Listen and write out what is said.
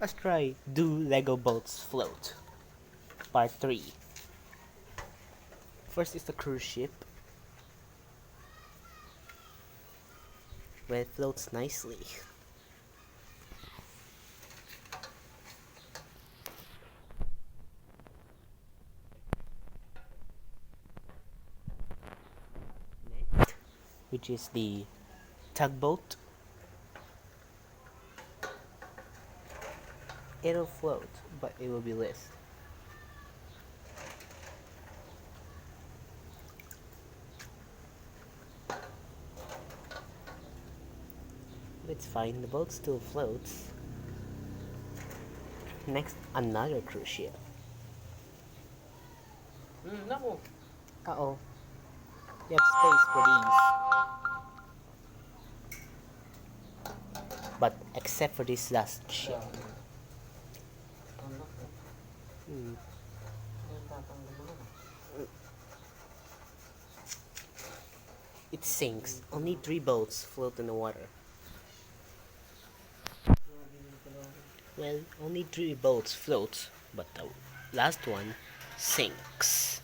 Let's try Do Lego Boats Float? Part 3. First is the cruise ship, where it floats nicely. Next, which is the tugboat. It'll float, but it will be less. It's fine, the boat still floats. Next, another cruise ship. No. Uh-oh. You have space for these. But except for this last ship. Hmm. It sinks. Only 3 boats float in the water. Well, only 3 boats float, but the last one sinks.